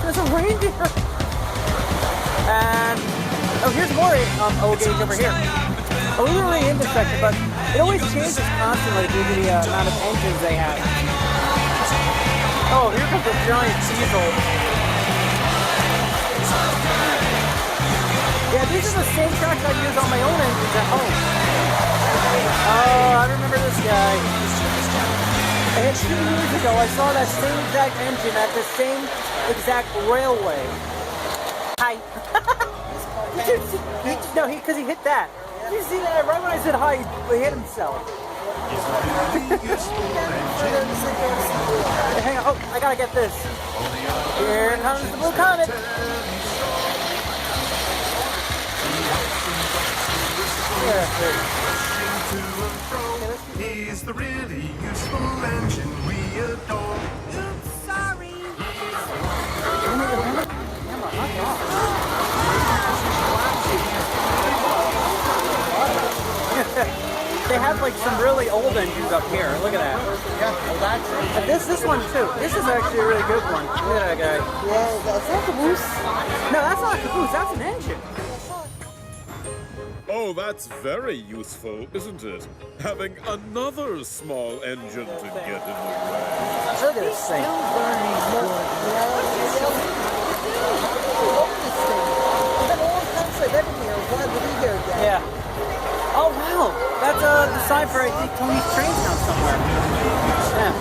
There's a reindeer. And oh, here's more O gauge over here. Oh, we were really in this section, but it always changes constantly due to the amount of engines they have. Oh, here comes a giant diesel. Yeah, these are the same tracks I use on my own engines at home. Oh, I remember this guy. And 2 years ago, I saw that same exact engine at the same exact railway. Hi. No, because he hit that. Did you see that? Right when I said hi, he hit himself. Hang on. Oh, I gotta get this. Here comes the Blue Comet. He's the really useful engine we adore. Oops, sorry. They have like some really old engines up here. Look at that. Yeah, well, that's This one too. This is actually a really good one. Look at that guy. yeah, that's not the caboose. No, that's not a caboose. That's an engine. Oh, that's very useful, isn't it? Having another small engine to get in the way. Look at this thing. Yeah. Oh wow, that's the sign for I think Tony's Train Town somewhere. Yeah.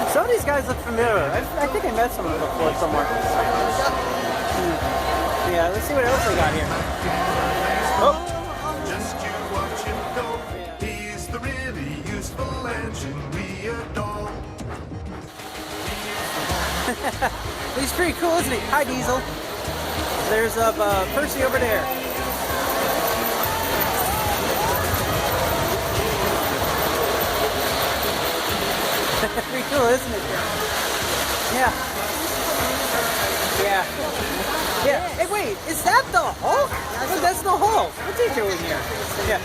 Some of these guys look familiar. I think I met some of them before somewhere. Yeah, let's see what else they got here. Oh. Just you watch him go. He's the really useful engine we adore. He's pretty cool, isn't he? Hi, Diesel. There's Percy over there. Pretty cool, isn't it? Yeah. Yeah. Yeah. Hey, wait, is that the Hulk? No, that's the Hulk. What's he doing here? Yeah.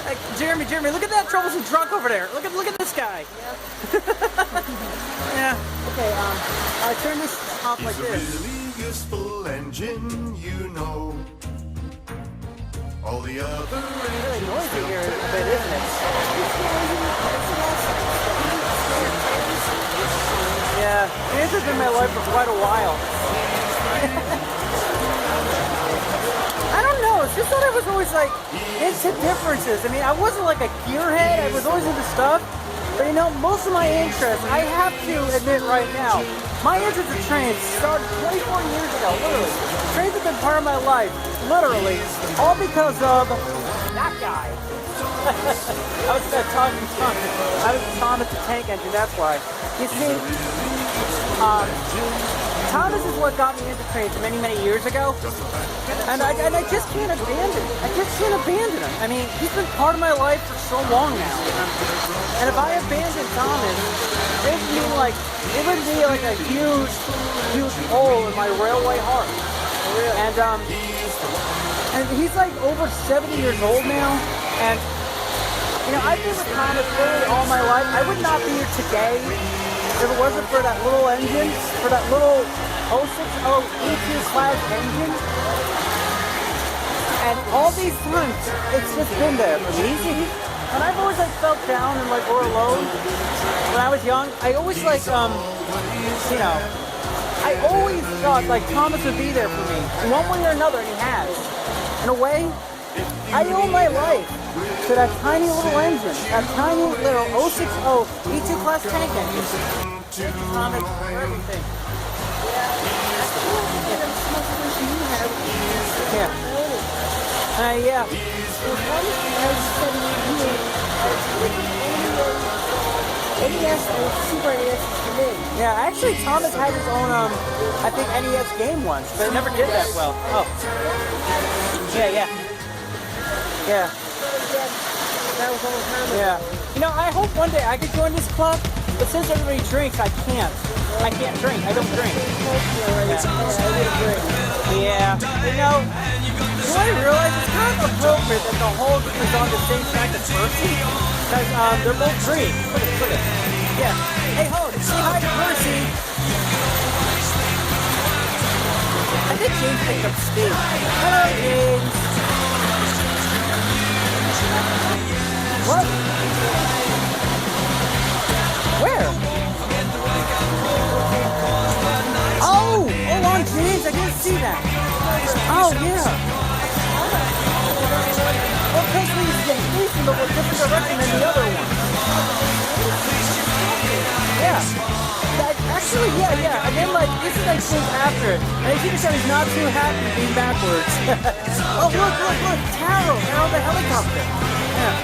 Like, Jeremy, look at that troublesome drunk over there. Look at this guy. Yeah. Okay, I turn this off like He's a this. really useful engine, you know. All the other Really engines noisy here a bit, isn't it? Yeah, this has been my life for quite a while. I don't know, it's just that I was always like into differences. I mean, I wasn't like a gearhead, I was always into stuff. But you know, most of my interests, I have to admit right now, my interest in trains started 24 years ago, literally. Trains have been part of my life, literally, all because of that guy. I was talking Tom. I was Thomas the Tank Engine, that's why. You see, Thomas is what got me into trains many, many years ago. And I just can't abandon it. I just can't abandon him. I mean, he's been part of my life for so long now. And if I abandon Thomas, it would be like a huge, huge hole in my railway heart. And he's like over 70 years old now. And you know, I've been with Thomas literally all my life. I would not be here today if it wasn't for that little engine, for that little 060 E2 class engine. And all these times, it's just been there for me. And I've always like felt down and like or alone. When I was young, I always like, you know, I always thought like Thomas would be there for me in one way or another, and he has. In a way, I owe my life to that tiny little engine, that tiny little 060 E2 class tank engine. Thank you, Thomas, for everything. Yeah. Yeah. Yeah, actually Thomas had his own, I think NES game once, but it never did that well. Oh. Yeah. Yeah. Yeah. You know, I hope one day I could join this club, but since everybody drinks, I can't. I can't drink. I don't drink. Yeah. You know, what I realize it's kind of appropriate that the Hulk is on the same track as Percy, because they're both green. Look at it. Yeah. Hi, Mercy. I think James picked up Steve. Hello, James. What? Where? Oh! Hold on, James. I didn't see that. Oh, yeah. Well, because he's in a different direction than the other one. Yeah. Actually, yeah. And then, like, this is like scenes after it. And as you can tell, he's not too happy being backwards. Oh, look. Taro the helicopter. Yeah,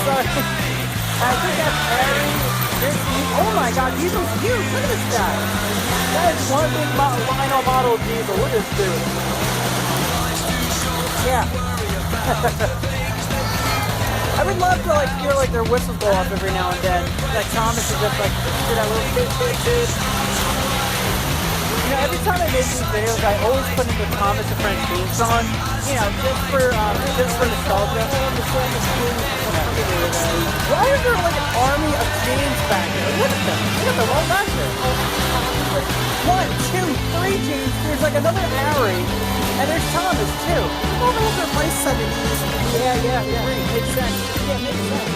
sorry. I think that's Harry. Oh my god, Diesel's huge. Look at this guy. That is one big vinyl bottle of Diesel. Look at this dude. Yeah. I would love to like hear like their whistles go off every now and then. Like Thomas is just like do that little beep. You know, every time I make these videos, I always put in the Thomas and Friends theme song. You know, just for nostalgia. Why is there like an army of James back there? Look at them. Look at them all back there. 1, 2, 3 James. There's like another Harry. And there's Thomas too. All over my 70s. Yeah. Makes sense. Yeah, makes sense.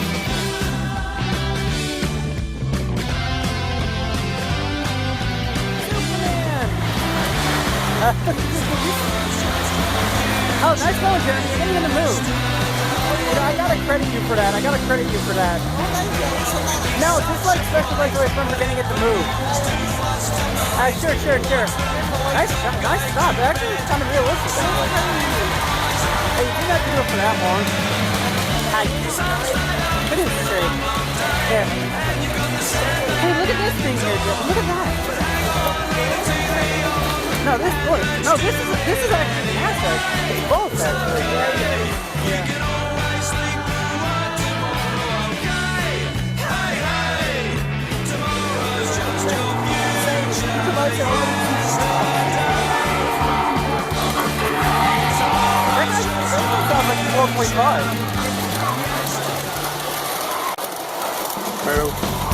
Superman. Oh, nice going, Jeremy. You're getting in the mood. You know, I gotta credit you for that. No, just like special like the way from getting it to move. Sure. Nice stop. Actually, it's kind of realistic. Hey, you did not do it for that long. It is straight. Yeah. Hey, look at this thing here, Jeff. Look at that. No, this is actually an asset. It's both, actually. Yeah.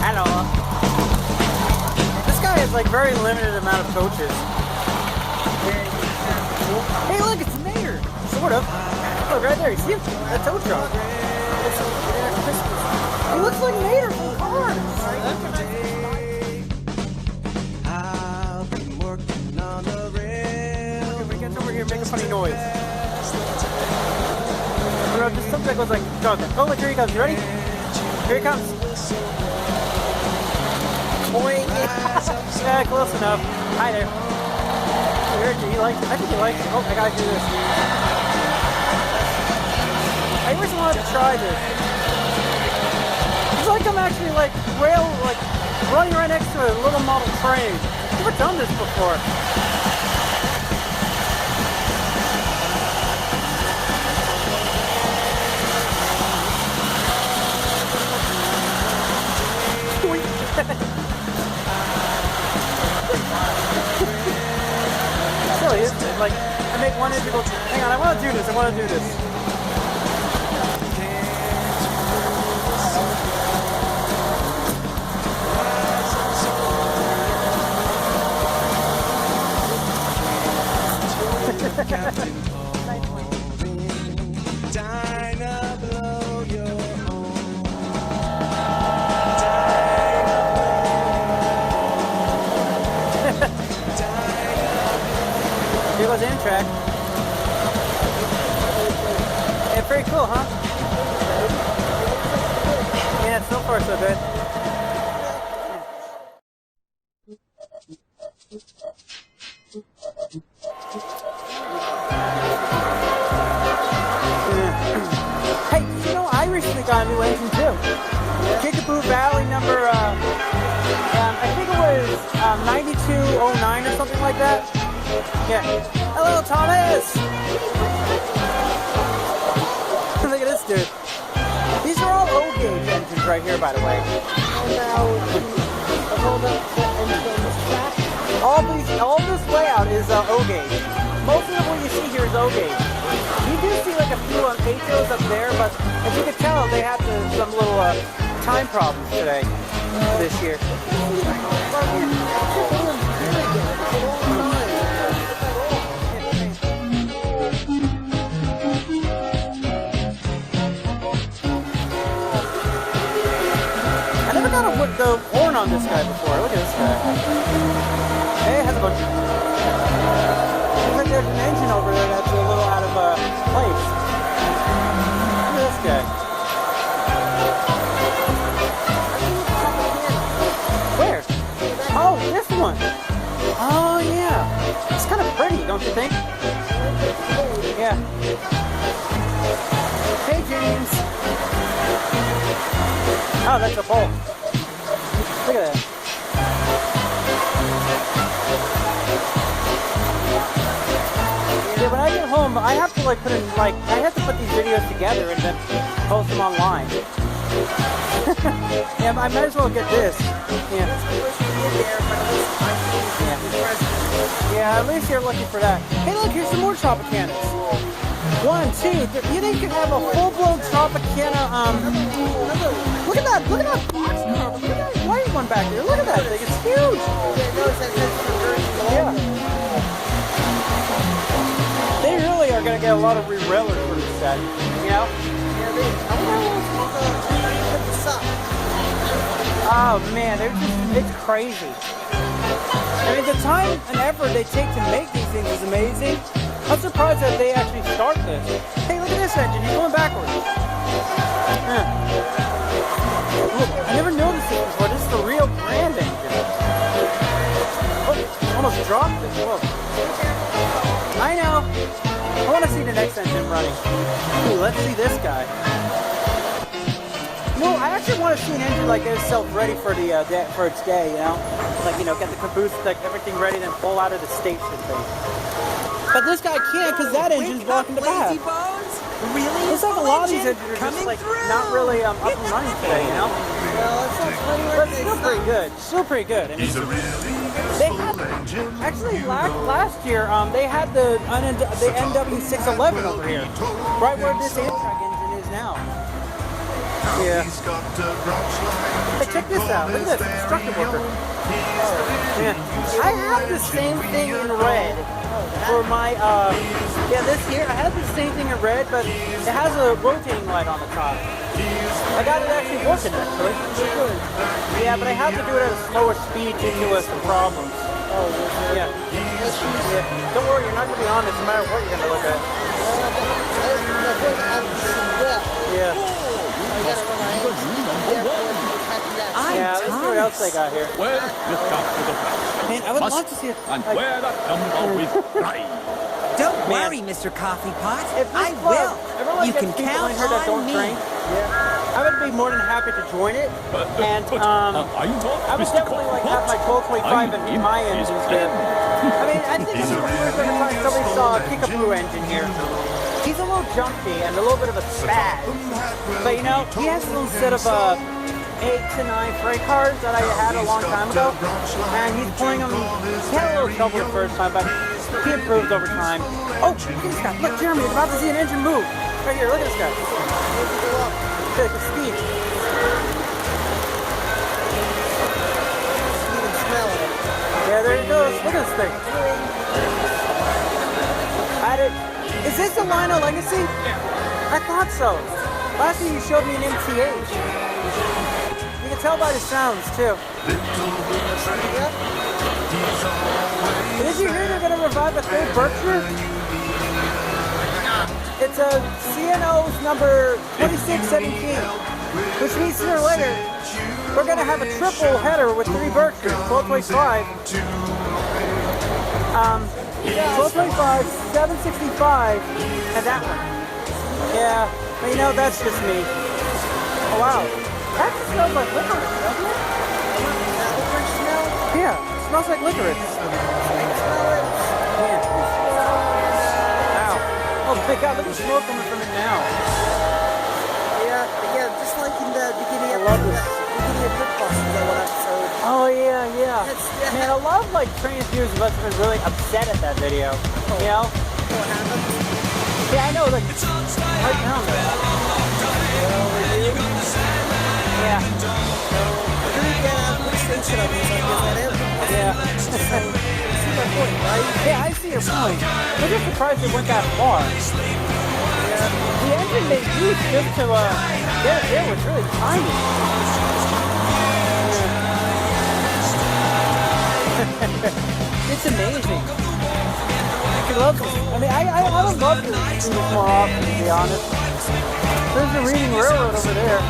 Hello. This guy has like very limited amount of coaches. Hey, look, it's Mayor. Sort of. Look right there. You see him? That tow truck. He looks like Mayor from Cars. Over here, make a funny noise. You know, just something that goes like, oh, look, here he comes. You ready? Here he comes. Boing. Yeah, close enough. Hi there. I think he likes it. Oh, I gotta do this. I always wanted to try this. It's like I'm actually like running right next to a little model train. I've never done this before. Silly, isn't it? Like, I make one integral. Hang on, I want to do this. Here goes Amtrak. Yeah, pretty cool, huh? Yeah, so far so good. Hey, you know, I recently got a new engine too. Kickapoo Valley number, I think it was 9209 or something like that. Yeah. Hello, Thomas! Look at this dude. These are all O-gauge engines right here, by the way. All this layout is O-gauge. Most of what you see here is O-gauge. You do see like a few Atos up there, but as you can tell, they had some little time problems today, this year. I never got the horn on this guy before. Look at this guy. Hey, it has a bunch. Looks like there's an engine over there that's a little out of place. Look at this guy. Where? Oh, this one. Oh, yeah. It's kind of pretty, don't you think? Yeah. Hey, James. Oh, that's a pole. Look at that. Yeah, when I get home, I have to like I have to put these videos together and then post them online. Yeah, I might as well get this. Yeah. Yeah, at least you're looking for that. Hey, look, here's some more Tropicana. 1, 2, 3. You think you can have a full-blown Tropicana, look at that box car. Look at that white one back there. Look at that thing. It's huge. Yeah. They really are going to get a lot of re-railers for this set, you know? Oh, man, it's crazy. I mean, the time and effort they take to make these things is amazing. I'm surprised that they actually start this. Hey, look at this engine. You're going backwards. Yeah. Look, I never noticed this before. This is the real Grand engine. Oh, almost dropped it. Whoa. I know. I want to see the next engine running. Ooh, let's see this guy. No, I actually want to see an engine like this self-ready for the for its day, you know? Like, you know, get the caboose, like everything ready, then pull out of the station thing. But this guy can't because that engine's blocking the path. Really? Looks like a lot of these engines are just like not really up and running today, you know? Well, that sounds pretty But still pretty good. Still pretty good. I mean, He's a really they useful had engine. actually last year they had the NW611 over here, right where this Amtrak engine is now. Yeah. He's got a branch line. Hey, check this out. Look at this construction worker. Yeah. I have the same thing in red for my this year I had the same thing in red, but it has a rotating light on the top. I got it actually working actually. Yeah, but I have to do it at a slower speed due to some problems. Yeah. Don't worry, you're not gonna be on this no matter what you're gonna look at. Yeah. Yeah, let's see what else they got here. Well, you've got to the back. Man, I would love to see it. And where that number with pride. Don't Man. worry, Mr. Coffee Pot. If I this will. ever You can gets people count in here that don't on me. drink, I would be more than happy to join it. And I'm not I would Mr. definitely like Coffee have my Pot. 1225 and I'm my his engines friend. here. I mean, I think this is the first time somebody saw a Kickapoo engine here. He's a little jumpy and a little bit of a spaz. But you know, he has his own set of 8 to 9 freight cars that I had a long time ago. And he's pulling them. He had a little trouble the first time, but he improved over time. Oh, look at this guy. Look, Jeremy, you're about to see an engine move. Right here, look at this guy. Look at the speed. Yeah, there he goes. Look at this thing. Is this a Lino Legacy? Yeah. I thought so. Last year you showed me an MTH. You can tell by the sounds too. Did you hear they're going to revive a third Berkshire? It's a CNO's number 2617, which means sooner or later we're going to have a triple header with 3 Berkshires, 1225. 1225, 765, and that one. Yeah, but you know, that's just me. Oh, wow. That smells like licorice, doesn't it? Yeah, it smells like licorice. Yeah. Ow. Oh, big God, look at the smoke coming from it now. Yeah, just like in the beginning of Mythbusters, that one episode. Oh, yeah. Man, a lot of, like, trans viewers of us have been really upset at that video. You know? What happened? Yeah, I know, like, right down there. Yeah. Which station are these? Like, is that it? Yeah. See my point, right? Yeah, I see your point. I'm just surprised it went that far. The engine they used just to get it there was really tiny. It's amazing. I love this. I mean, I would love to do this more often, to be honest. There's the Reading Railroad over there.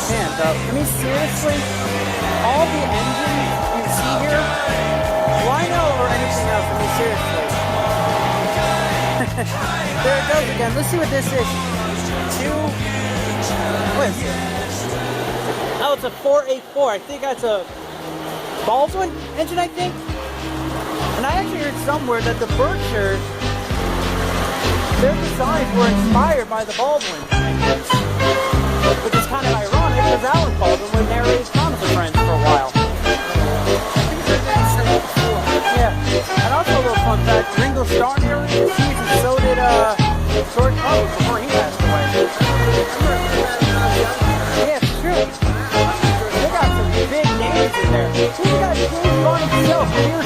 Man, I mean, seriously, all the engines you see here, Rhino or anything else, I mean, seriously. There it goes again. Let's see what this is. What is it? Oh, it's a 484. I think that's a Baldwin engine, I think. And I actually heard somewhere that the Berkshires, their designs were inspired by the Baldwin engines. Which is kind of ironic because Alan Baldwin was narrating Thomas and Friends for a while. Yeah. And also a little fun fact, Ringo Starr narrated the season, so did George Carlin before he passed away. Yeah, it's true. They got some big names in there. Even got James Bond himself, Pierce